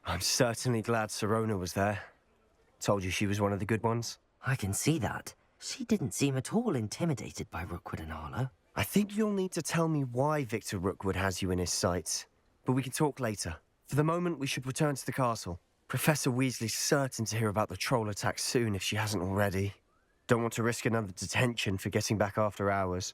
I'm certainly glad Sirona was there. Told you she was one of the good ones. I can see that. She didn't seem at all intimidated by Rookwood and Harlow. I think you'll need to tell me why Victor Rookwood has you in his sights. But we can talk later. For the moment, we should return to the castle. Professor Weasley's certain to hear about the troll attack soon if she hasn't already. Don't want to risk another detention for getting back after hours.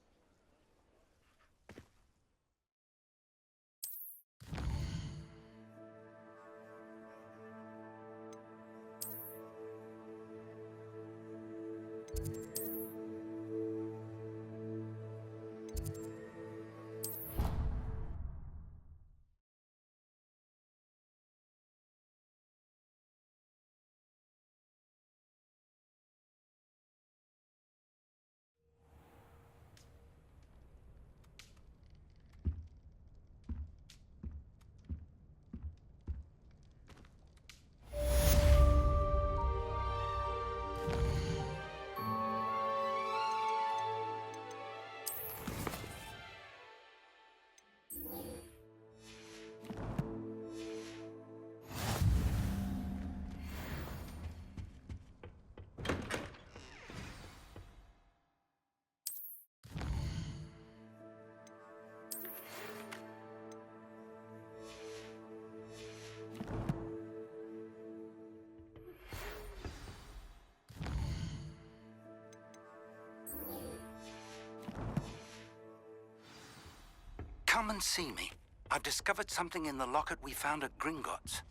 Come and see me. I've discovered something in the locket we found at Gringotts.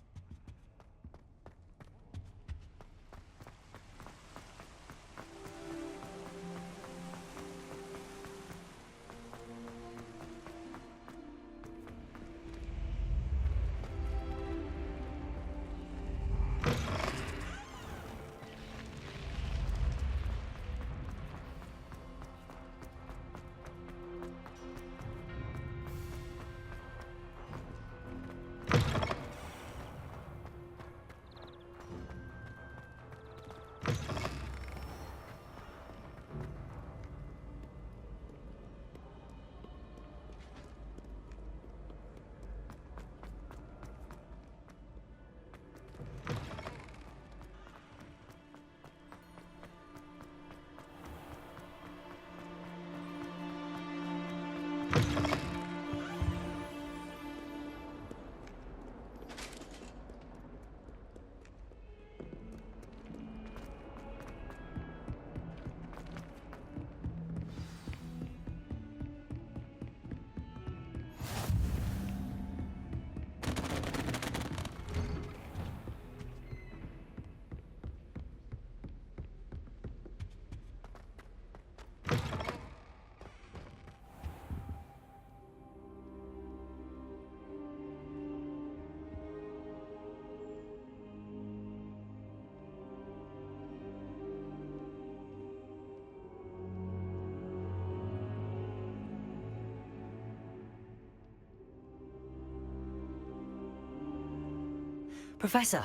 Professor,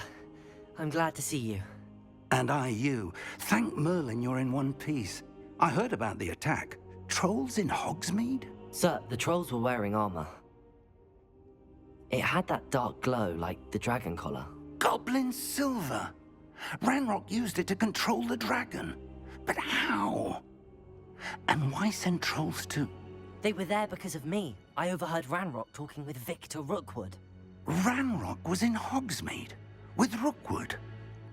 I'm glad to see you. And I you. Thank Merlin you're in one piece. I heard about the attack. Trolls in Hogsmeade? Sir, the trolls were wearing armor. It had that dark glow like the dragon collar. Goblin silver! Ranrock used it to control the dragon. But how? And why send trolls to... They were there because of me. I overheard Ranrock talking with Victor Rookwood. Ranrock was in Hogsmeade? With Rookwood?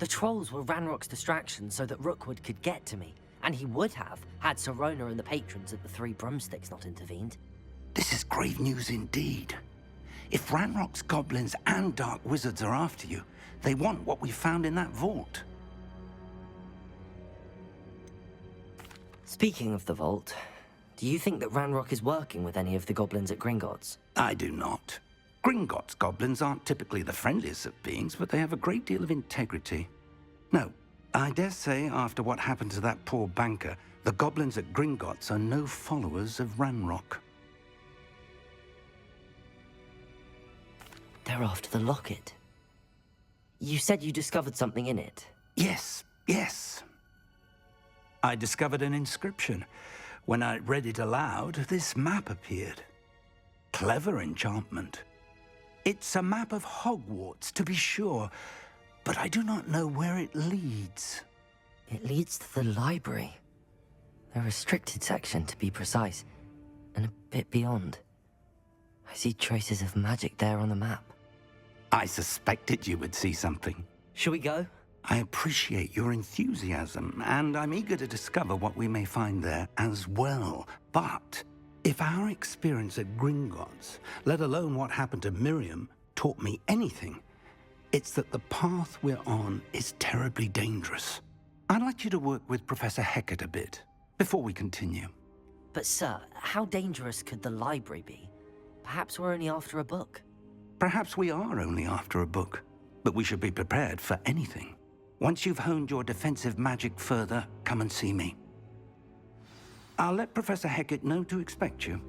The trolls were Ranrock's distraction so that Rookwood could get to me. And he would have, had Sirona and the patrons at the Three Broomsticks not intervened. This is grave news indeed. If Ranrock's goblins and dark wizards are after you, they want what we found in that vault. Speaking of the vault, do you think that Ranrock is working with any of the goblins at Gringotts? I do not. Gringotts goblins aren't typically the friendliest of beings, but they have a great deal of integrity. No, I dare say after what happened to that poor banker, the goblins at Gringotts are no followers of Ranrock. They're after the locket. You said you discovered something in it. Yes, yes. I discovered an inscription. When I read it aloud, this map appeared. Clever enchantment. It's a map of Hogwarts, to be sure, but I do not know where it leads. It leads to the library. The restricted section, to be precise, and a bit beyond. I see traces of magic there on the map. I suspected you would see something. Shall we go? I appreciate your enthusiasm, and I'm eager to discover what we may find there as well. But if our experience at Gringotts, let alone what happened to Miriam, taught me anything, it's that the path we're on is terribly dangerous. I'd like you to work with Professor Hecat a bit before we continue. But sir, how dangerous could the library be? Perhaps we're only after a book. Perhaps we are only after a book, but we should be prepared for anything. Once you've honed your defensive magic further, come and see me. I'll let Professor Hecat know to expect you.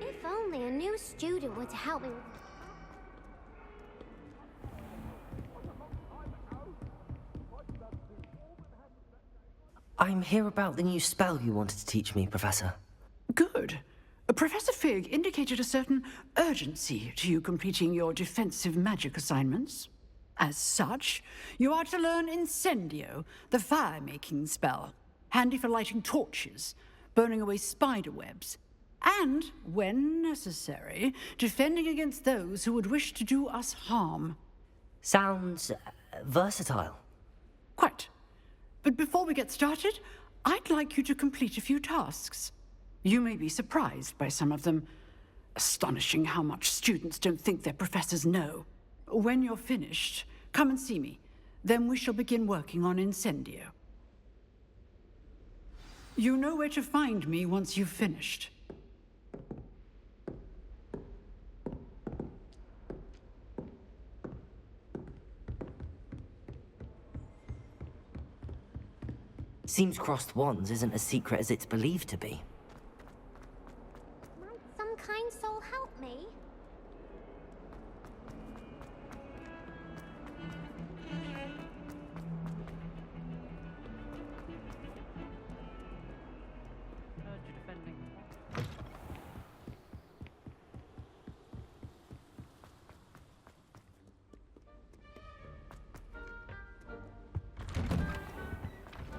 If only a new student were to help me. I'm here about the new spell you wanted to teach me, Professor. Good. Professor Fig indicated a certain urgency to you completing your defensive magic assignments. As such, you are to learn Incendio, the fire-making spell, handy for lighting torches, burning away spider webs, and, when necessary, defending against those who would wish to do us harm. Sounds versatile. Quite. But before we get started, I'd like you to complete a few tasks. You may be surprised by some of them. Astonishing how much students don't think their professors know. When you're finished, come and see me. Then we shall begin working on Incendio. You know where to find me once you've finished. Seems crossed wands isn't as secret as it's believed to be. Might some kind soul help me?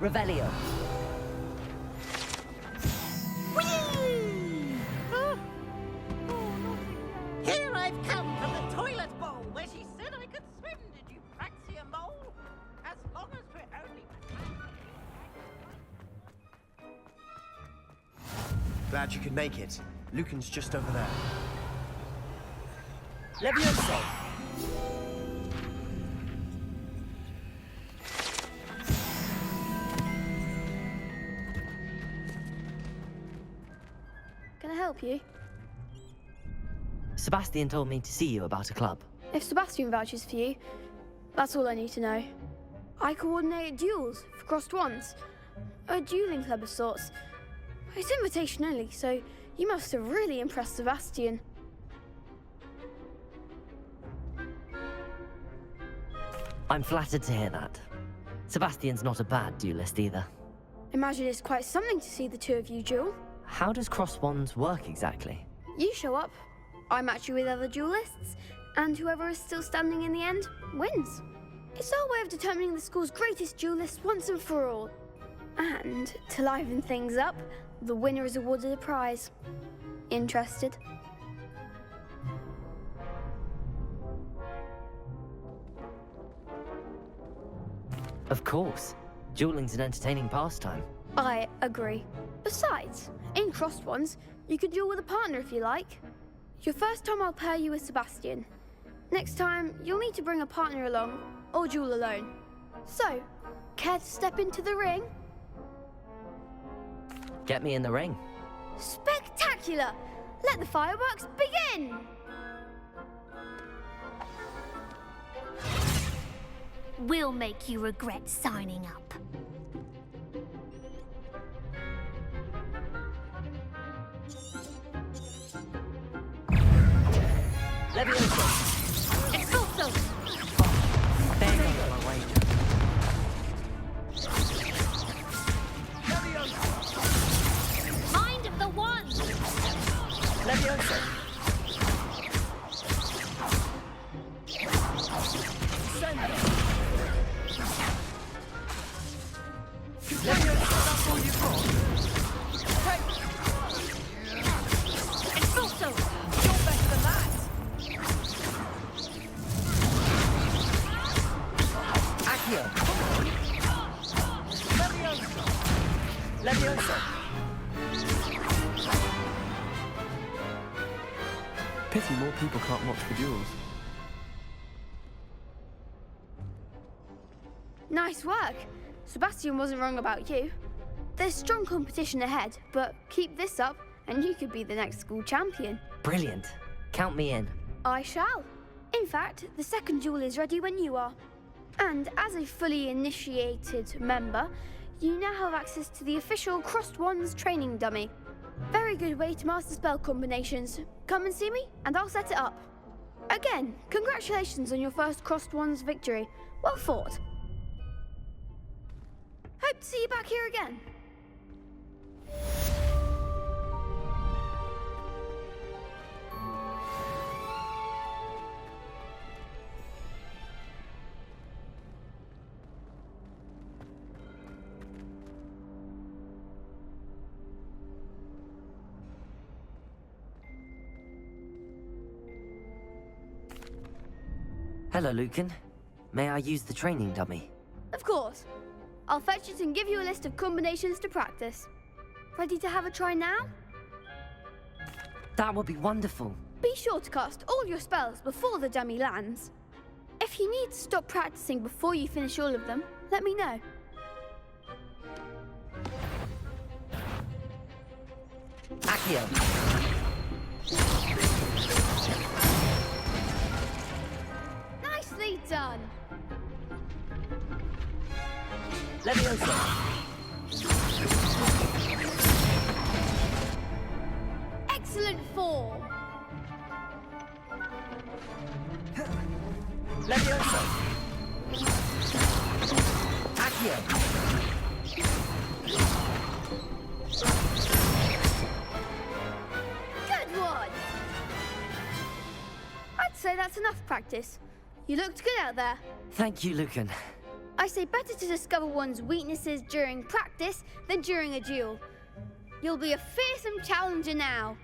Revelio. Here I've come from the toilet bowl where she said I could swim. Did you fancy a mole? As long as we're only... Glad you could make it. Lucan's just over there. Levioso. Can I help you? Sebastian told me to see you about a club. If Sebastian vouches for you, that's all I need to know. I coordinate duels for crossed wands. A dueling club of sorts. It's invitation only, so you must have really impressed Sebastian. I'm flattered to hear that. Sebastian's not a bad duelist either. Imagine it's quite something to see the two of you duel. How does cross wands work exactly? You show up, I match you with other duelists, and whoever is still standing in the end wins. It's our way of determining the school's greatest duelist once and for all. And to liven things up, the winner is awarded a prize. Interested? Of course. Dueling's an entertaining pastime. I agree. Besides, in crossed ones, you could duel with a partner if you like. Your first time I'll pair you with Sebastian. Next time, you'll need to bring a partner along, or duel alone. So, care to step into the ring? Get me in the ring. Spectacular! Let the fireworks begin! We'll make you regret signing up. Levioso! Expulso! Bang on my way. Mind of the one! Levioso! That's all you've got. Expulso! You're better than that. Accio! Leviosa. Levioso! Pity more people can't watch the duels. Nice work. Sebastian wasn't wrong about you. There's strong competition ahead, but keep this up and you could be the next school champion. Brilliant. Count me in. I shall. In fact, the second duel is ready when you are. And as a fully initiated member, you now have access to the official Crossed Wands training dummy. Very good way to master spell combinations. Come and see me, and I'll set it up. Again, congratulations on your first Crossed Wands victory. Well fought. Hope to see you back here again. Hello, Lucan. May I use the training dummy? Of course. I'll fetch it and give you a list of combinations to practice. Ready to have a try now? That would be wonderful. Be sure to cast all your spells before the dummy lands. If you need to stop practicing before you finish all of them, let me know. Accio! Nicely done! Levioso! Excellent form! Levioso! Accio! Good one! I'd say that's enough practice. You looked good out there. Thank you, Lucan. I say better to discover one's weaknesses during practice than during a duel. You'll be a fearsome challenger now.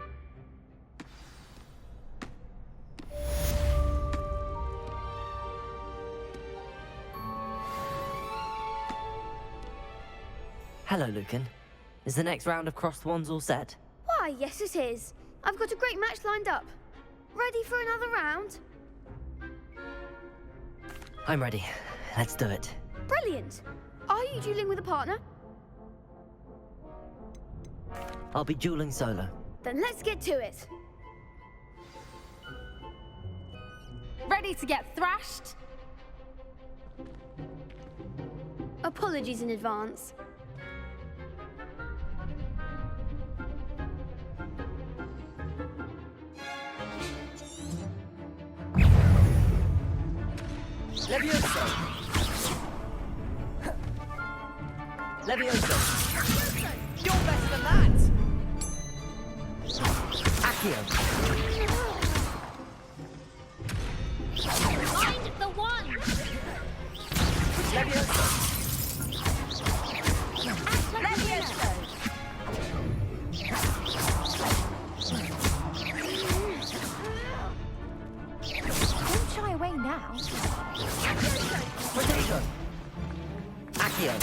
Hello, Lucan. Is the next round of Crossed Wands all set? Why, yes it is. I've got a great match lined up. Ready for another round? I'm ready. Let's do it. Brilliant. Are you dueling with a partner? I'll be dueling solo. Then let's get to it. Ready to get thrashed? Apologies in advance. Levioso! Levioso! You're better than that. Accio! Mind the one! Levioso! Levioso. Don't shy away now. Potato! Accio!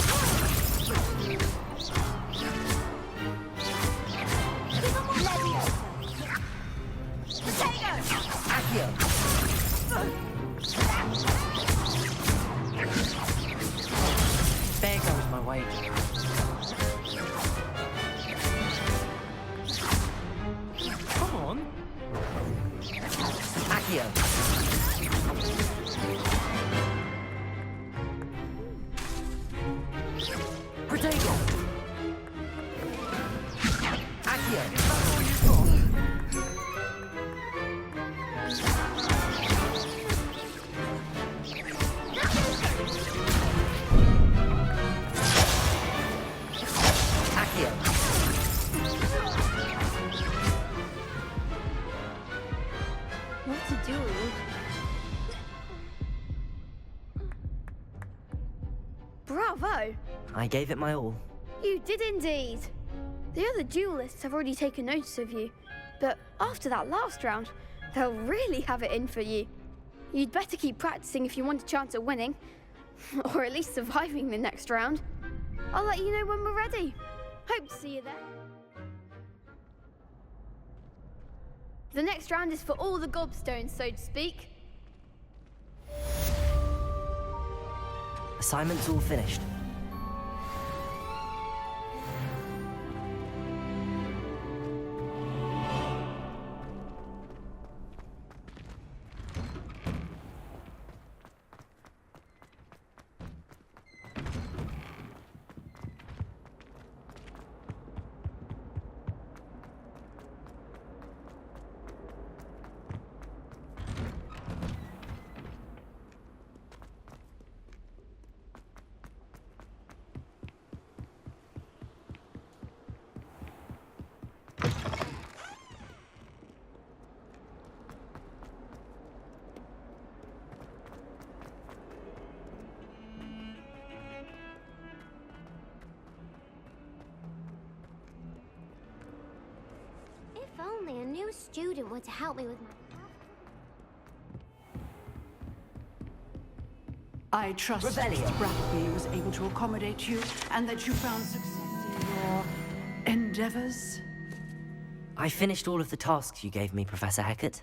There goes my wager. Come on. Accio. Potato. Accio. That's all you've got. Accio. What to do? Bravo! I gave it my all. You did indeed. The other duelists have already taken notice of you, but after that last round, they'll really have it in for you. You'd better keep practicing if you want a chance at winning, or at least surviving the next round. I'll let you know when we're ready. Hope to see you there. The next round is for all the gobstones, so to speak. Assignment's all finished. If only a new student were to help me with my... I trust Rebellion. that Bradley was able to accommodate you and that you found success in your endeavors. I finished all of the tasks you gave me, Professor Hecat.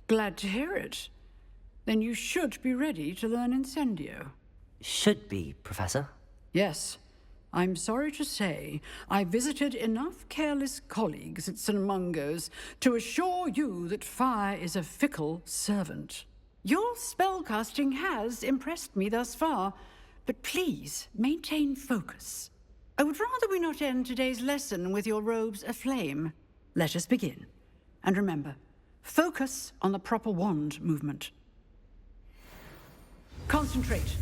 Glad to hear it. Then you should be ready to learn Incendio. Should be, Professor. Yes. I'm sorry to say, I visited enough careless colleagues at St. Mungo's to assure you that fire is a fickle servant. Your spellcasting has impressed me thus far, but please maintain focus. I would rather we not end today's lesson with your robes aflame. Let us begin. And remember, focus on the proper wand movement. Concentrate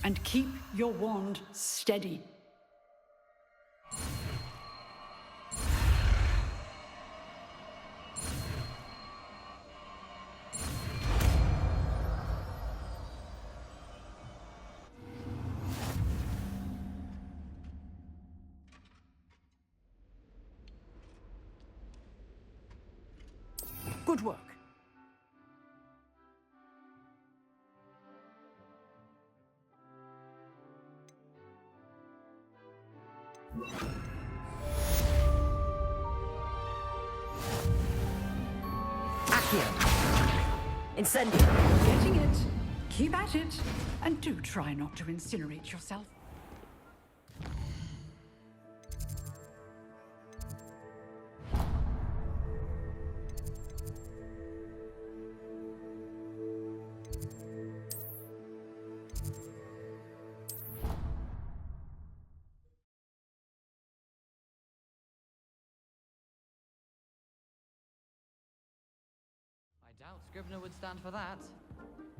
and keep your wand steady. Good work. Accio. Incendio. Getting it. Keep at it. And do try not to incinerate yourself. I doubt Scrivener would stand for that.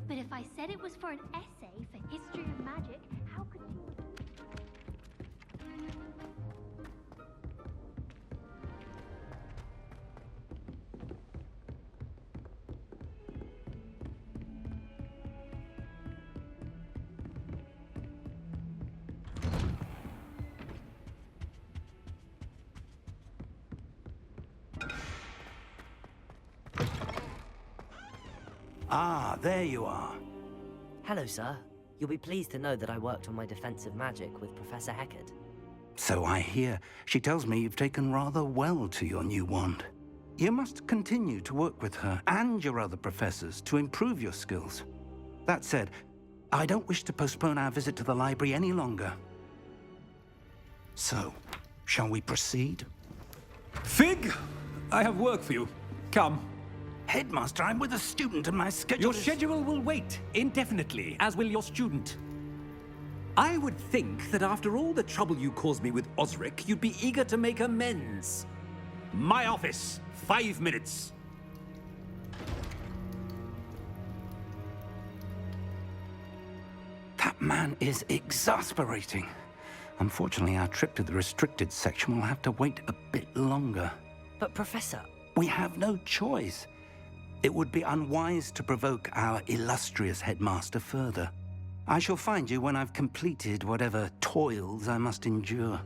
But if I said it was for an essay for history of magic, how could you... Ah, there you are. Hello, sir. You'll be pleased to know that I worked on my defensive magic with Professor Hecat. So I hear. She tells me you've taken rather well to your new wand. You must continue to work with her and your other professors to improve your skills. That said, I don't wish to postpone our visit to the library any longer. So, shall we proceed? Fig! I have work for you. Come. Headmaster, I'm with a student and my schedule Your is... schedule will wait indefinitely, as will your student. I would think that after all the trouble you caused me with Osric, you'd be eager to make amends. My office, 5 minutes. That man is exasperating. Unfortunately, our trip to the restricted section will have to wait a bit longer. But Professor... We have no choice. It would be unwise to provoke our illustrious headmaster further. I shall find you when I've completed whatever toils I must endure.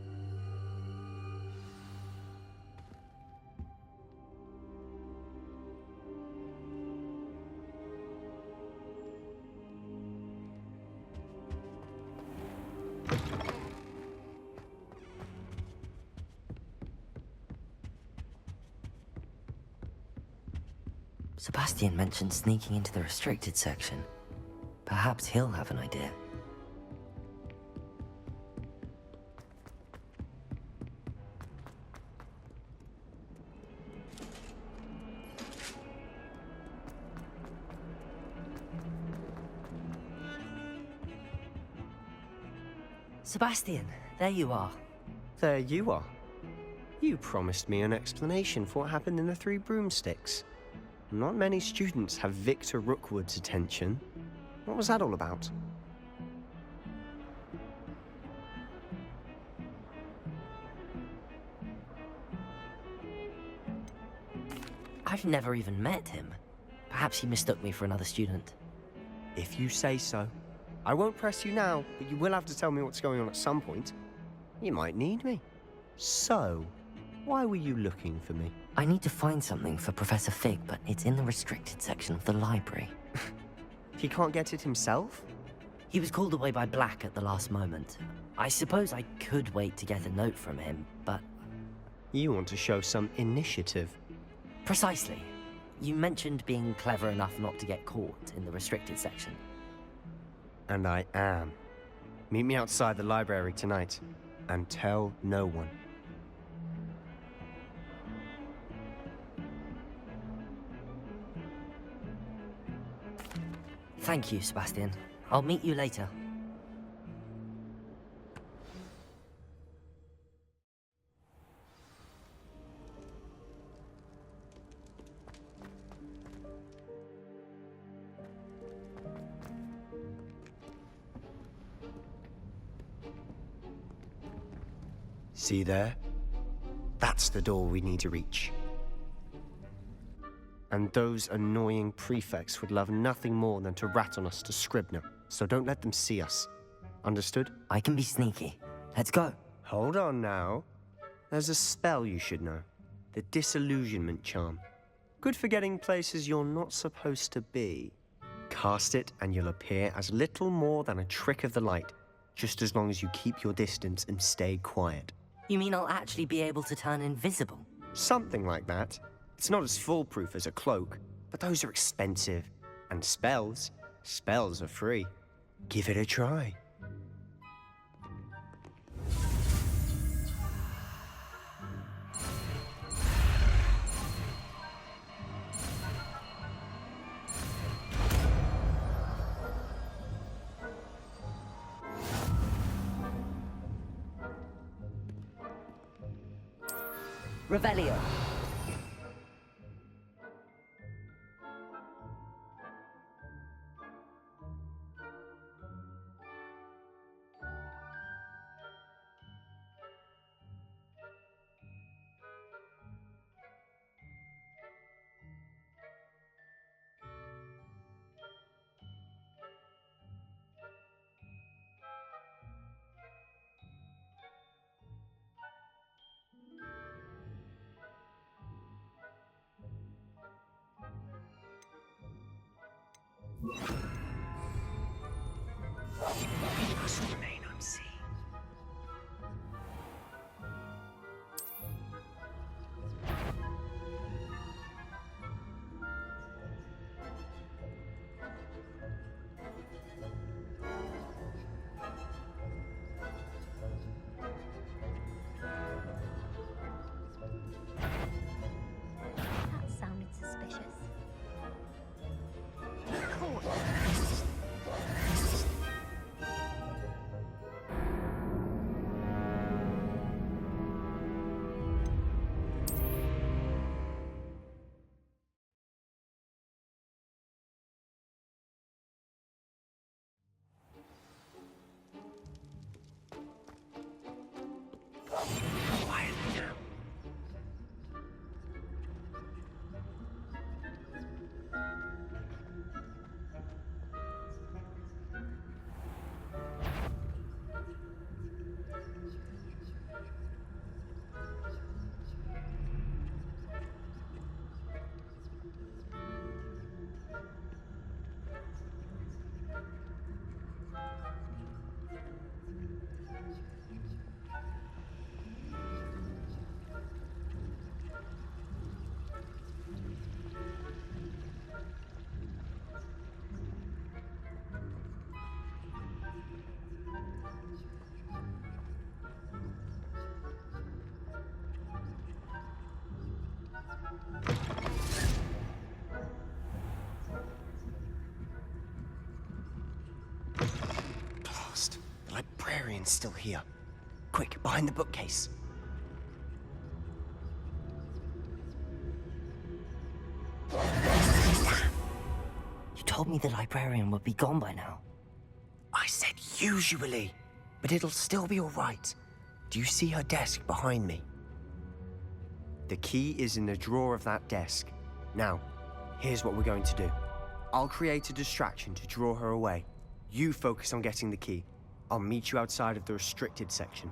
Sebastian mentioned sneaking into the restricted section. Perhaps he'll have an idea. Sebastian, there you are. There you are. You promised me an explanation for what happened in the Three Broomsticks. Not many students have Victor Rookwood's attention. What was that all about? I've never even met him. Perhaps he mistook me for another student. If you say so. I won't press you now, but you will have to tell me what's going on at some point. You might need me. So, why were you looking for me? I need to find something for Professor Fig, but it's in the restricted section of the library. He can't get it himself? He was called away by Black at the last moment. I suppose I could wait to get a note from him, but... You want to show some initiative. Precisely. You mentioned being clever enough not to get caught in the restricted section. And I am. Meet me outside the library tonight, and tell no one. Thank you, Sebastian. I'll meet you later. See there? That's the door we need to reach. And those annoying prefects would love nothing more than to rat on us to Scribner, so don't let them see us. Understood? I can be sneaky. Let's go. Hold on now. There's a spell you should know. The Disillusionment Charm. Good for getting places you're not supposed to be. Cast it and you'll appear as little more than a trick of the light, just as long as you keep your distance and stay quiet. You mean I'll actually be able to turn invisible? Something like that. It's not as foolproof as a cloak, but those are expensive. And spells are free. Give it a try. Revelio. librarian's still here. Quick, behind the bookcase. You told me the librarian would be gone by now. I said usually, but it'll still be all right. Do you see her desk behind me? The key is in the drawer of that desk. Now, here's what we're going to do. I'll create a distraction to draw her away. You focus on getting the key. I'll meet you outside of the restricted section.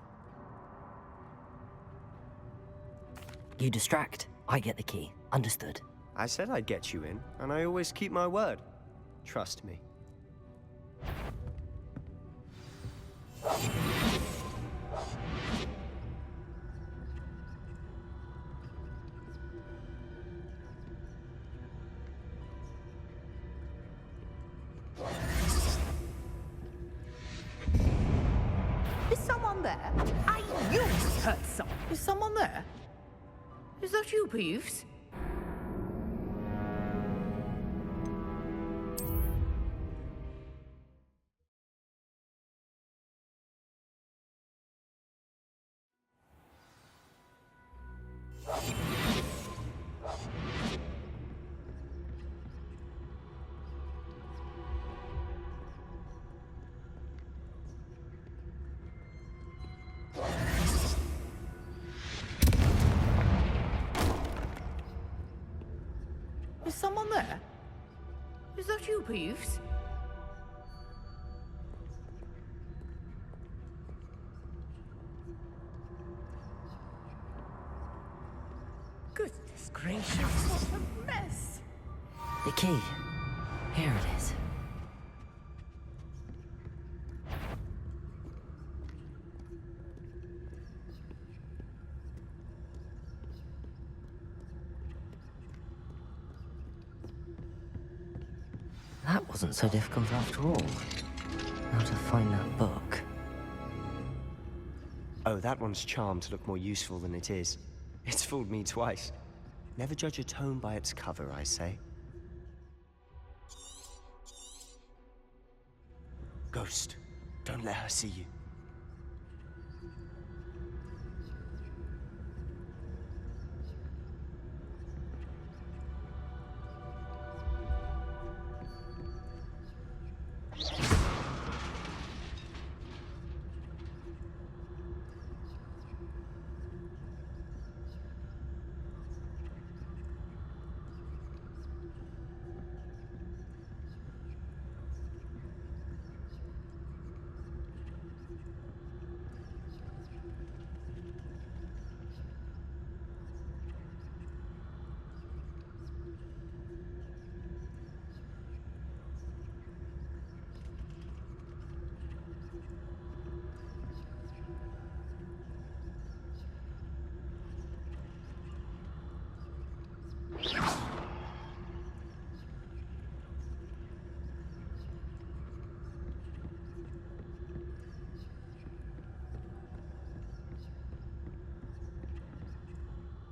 You distract, I get the key. Understood. I said I'd get you in, and I always keep my word. Trust me. Is someone there? I knew we heard someone. Is someone there? Is that you, Peeves? Is someone there? Is that you, Peeves? Goodness gracious, what a mess! The key. Here it is. That wasn't so difficult after all. Now to find that book. Oh, that one's charmed to look more useful than it is. It's fooled me twice. Never judge a tome by its cover, I say. Ghost, don't let her see you.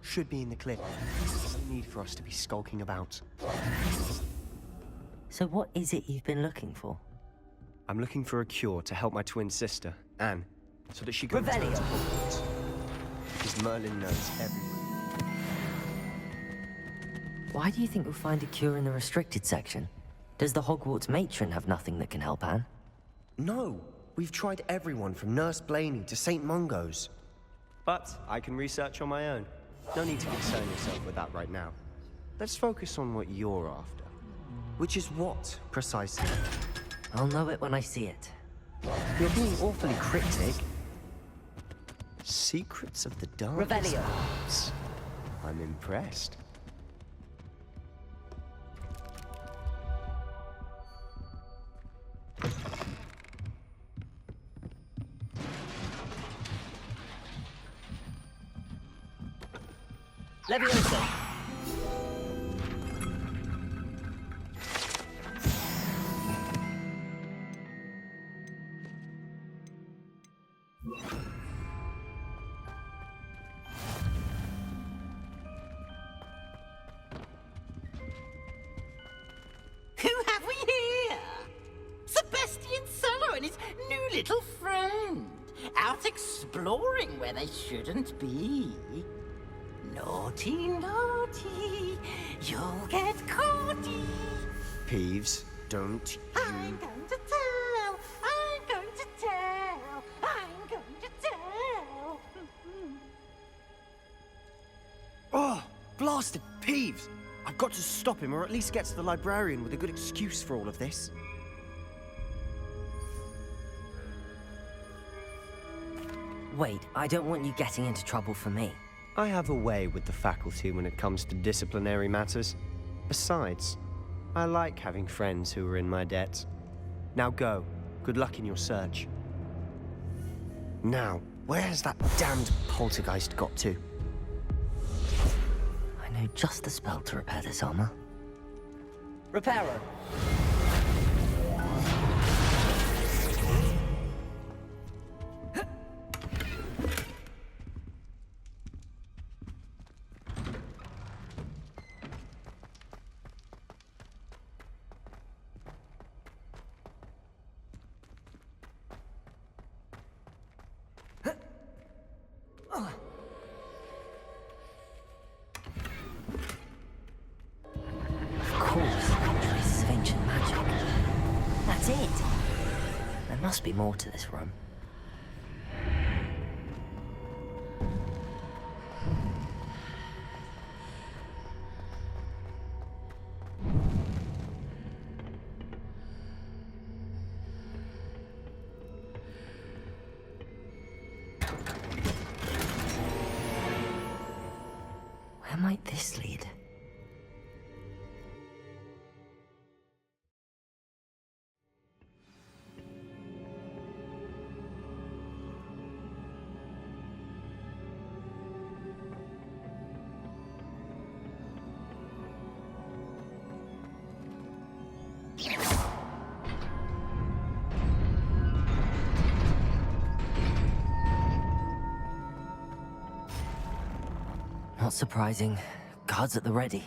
Should be in the clip. No need for us to be skulking about. So what is it you've been looking for? I'm looking for a cure to help my twin sister, Anne, so that she can return to Hogwarts. Because Merlin knows everyone. Why do you think we'll find a cure in the restricted section? Does the Hogwarts matron have nothing that can help Anne? No, we've tried everyone from Nurse Blaney to St. Mungo's. But I can research on my own. No need to concern yourself with that right now. Let's focus on what you're after. Which is what, precisely? I'll know it when I see it. You're being awfully cryptic. Secrets of the Darkest Revelio. Arts. I'm impressed. Leviosa. Who have we here? Sebastian Solo and his new little friend. out exploring where they shouldn't be. Naughty, naughty, you'll get caughty. Peeves, don't I'm going to tell, I'm going to tell, I'm going to tell. Oh, blasted Peeves! I've got to stop him, or at least get to the librarian with a good excuse for all of this. Wait, I don't want you getting into trouble for me. I have a way with the faculty when it comes to disciplinary matters. Besides, I like having friends who are in my debt. Now go. Good luck in your search. Now, where has that damned poltergeist got to? I know just the spell to repair this armor. Repairer! Must be more to this room. Where might this lead? Not surprising. Guards at the ready.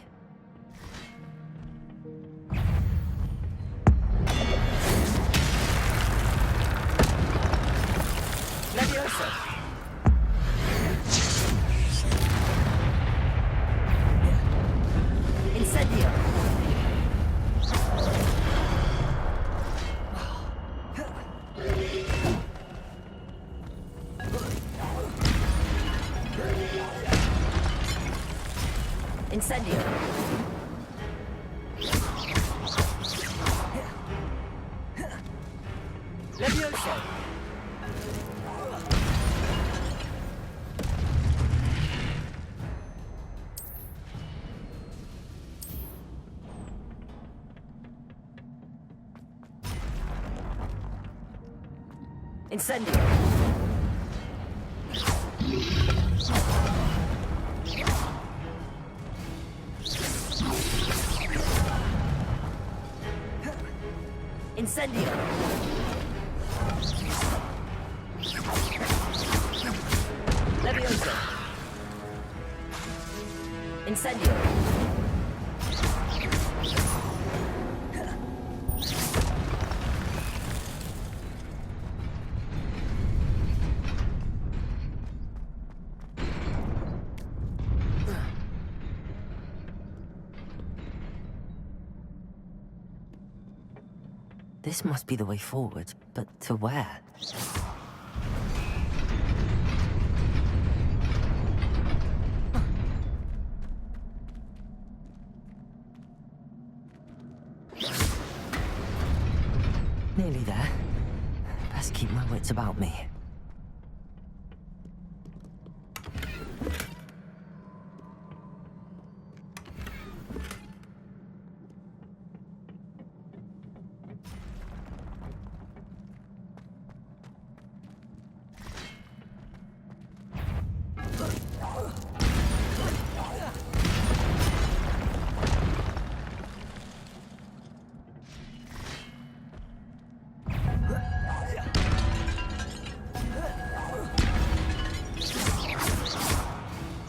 Leviosa! Incendio! Incendio! Leviosa! Incendio! Incendio! Leviosa! Incendio! This must be the way forward, but to where? Nearly there. Best keep my wits about me.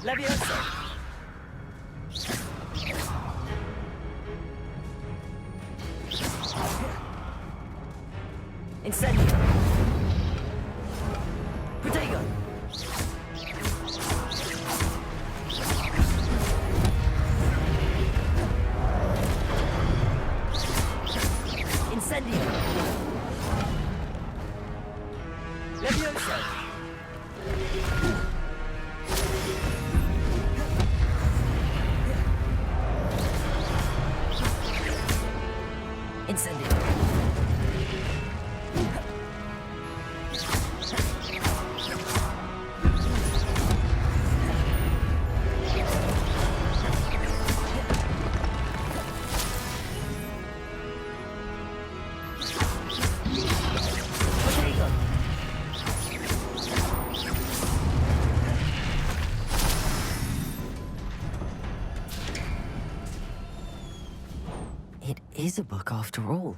Leviosa! Incendio! Incendio. It is a book after all.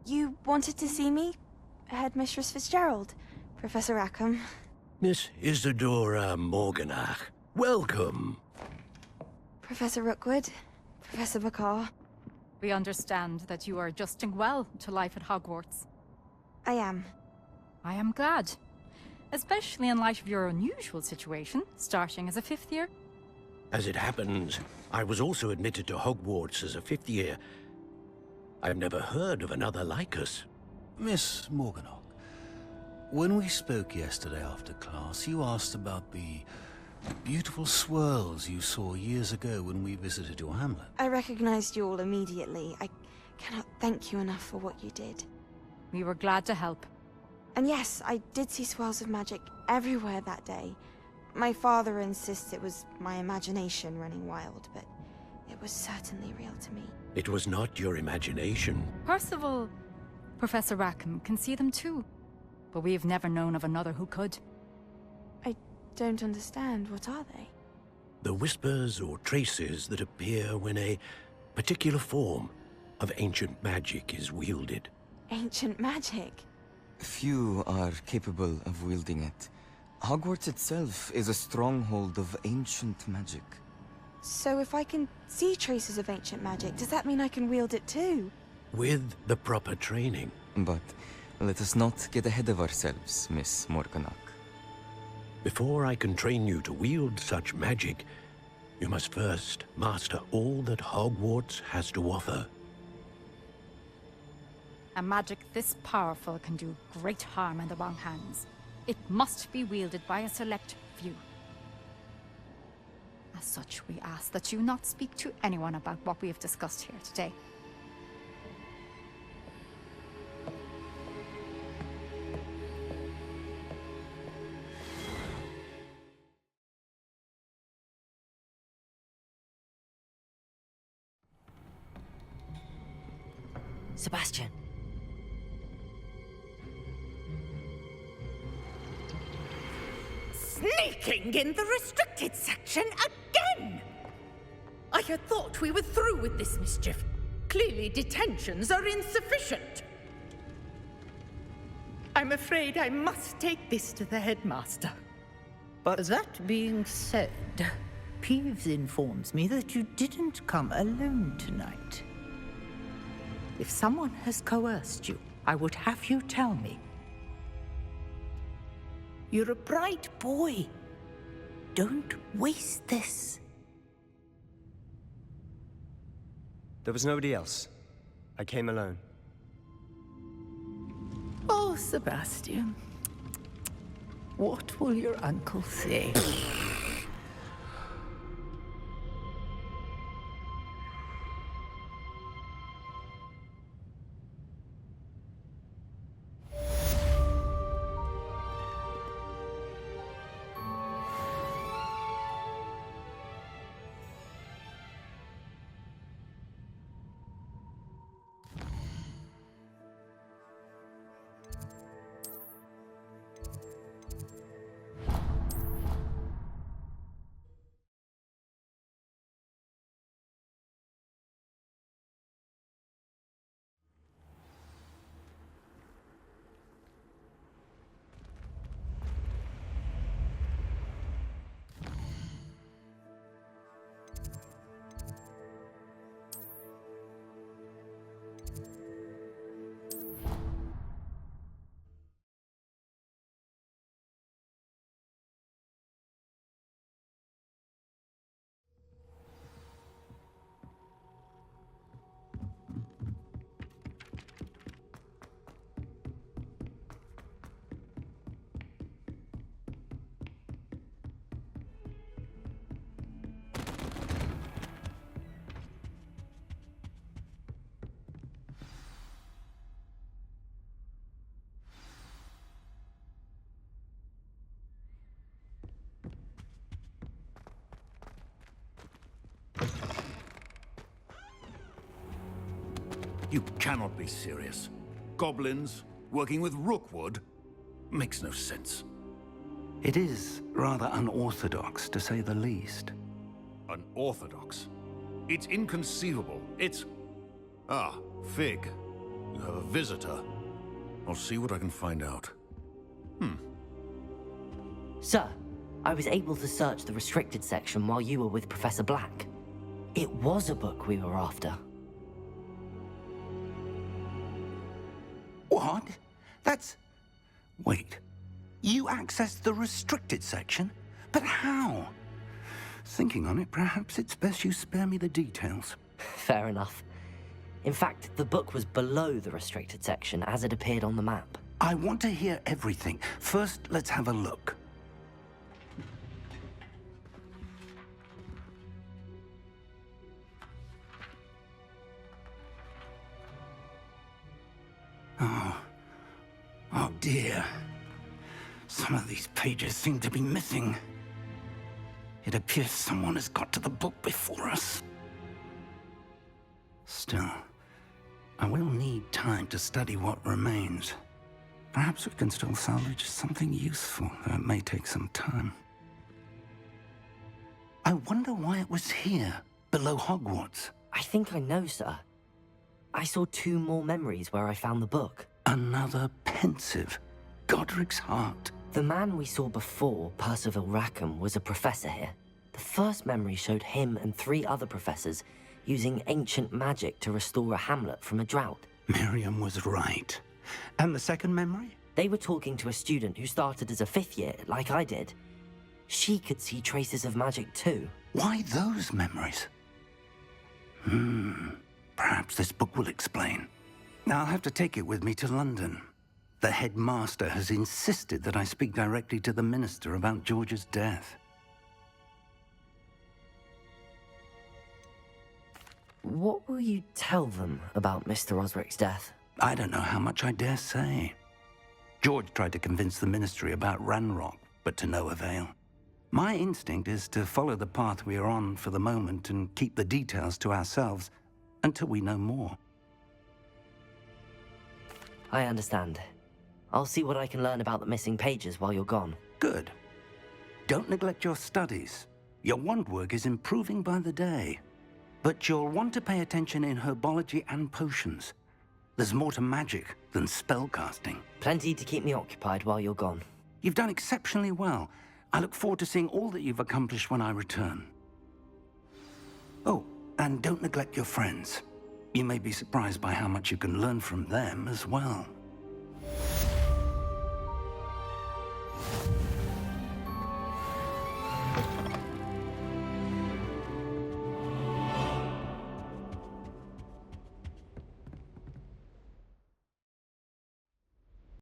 You wanted to see me? Headmistress Fitzgerald? Professor Rackham? Miss Isadora Morganach, welcome. Professor Rookwood? Professor McCaw? We understand that you are adjusting well to life at Hogwarts. I am. I am glad. Especially in light of your unusual situation, starting as a fifth year. As it happens, I was also admitted to Hogwarts as a fifth year. I've never heard of another like us. Miss Morganach, when we spoke yesterday after class, you asked about the beautiful swirls you saw years ago when we visited your hamlet. I recognized you all immediately. I cannot thank you enough for what you did. We were glad to help. And yes, I did see swirls of magic everywhere that day. My father insists it was my imagination running wild, but it was certainly real to me. It was not your imagination. Percival, Professor Rackham can see them too. But we have never known of another who could. I don't understand. What are they? The whispers or traces that appear when a particular form of ancient magic is wielded. Ancient magic? Few are capable of wielding it. Hogwarts itself is a stronghold of ancient magic. So if I can see traces of ancient magic, does that mean I can wield it too? With the proper training. But let us not get ahead of ourselves, Miss Morganach. Before I can train you to wield such magic, you must first master all that Hogwarts has to offer. A magic this powerful can do great harm in the wrong hands. It must be wielded by a select few. As such, we ask that you not speak to anyone about what we have discussed here today. Sebastian. Sneaking in the restricted section again! I had thought we were through with this mischief. Clearly detentions are insufficient. I'm afraid I must take this to the headmaster. But that being said, Peeves informs me that you didn't come alone tonight. If someone has coerced you, I would have you tell me. You're a bright boy. Don't waste this. there was nobody else. I came alone. Oh, Sebastian. What will your uncle say? You cannot be serious. Goblins working with Rookwood? Makes no sense. It is rather unorthodox, to say the least. Unorthodox? It's inconceivable. It's... Ah, Fig. You have a visitor. I'll see what I can find out. Sir, I was able to search the restricted section while you were with Professor Black. It was a book we were after. What? That's... Wait. You accessed the restricted section? But how? Thinking on it, perhaps it's best you spare me the details. Fair enough. In fact, the book was below the restricted section as it appeared on the map. I want to hear everything. First, let's have a look. Oh dear. Some of these pages seem to be missing. It appears someone has got to the book before us. Still, I will need time to study what remains. Perhaps we can still salvage something useful, though it may take some time. I wonder why it was here, below Hogwarts. I think I know, sir. I saw 2 more memories where I found the book. Another pensive. Godric's heart. The man we saw before, Percival Rackham, was a professor here. The first memory showed him and 3 other professors using ancient magic to restore a hamlet from a drought. Miriam was right. And the second memory? They were talking to a student who started as a 5th year, like I did. She could see traces of magic too. Why those memories? Perhaps this book will explain. I'll have to take it with me to London. The headmaster has insisted that I speak directly to the minister about George's death. What will you tell them about Mr. Osric's death? I don't know how much I dare say. George tried to convince the ministry about Ranrock, but to no avail. My instinct is to follow the path we are on for the moment and keep the details to ourselves until we know more. I understand. I'll see what I can learn about the missing pages while you're gone. Good. Don't neglect your studies. Your wand work is improving by the day. But you'll want to pay attention in herbology and potions. There's more to magic than spellcasting. Plenty to keep me occupied while you're gone. You've done exceptionally well. I look forward to seeing all that you've accomplished when I return. Oh, and don't neglect your friends. You may be surprised by how much you can learn from them as well.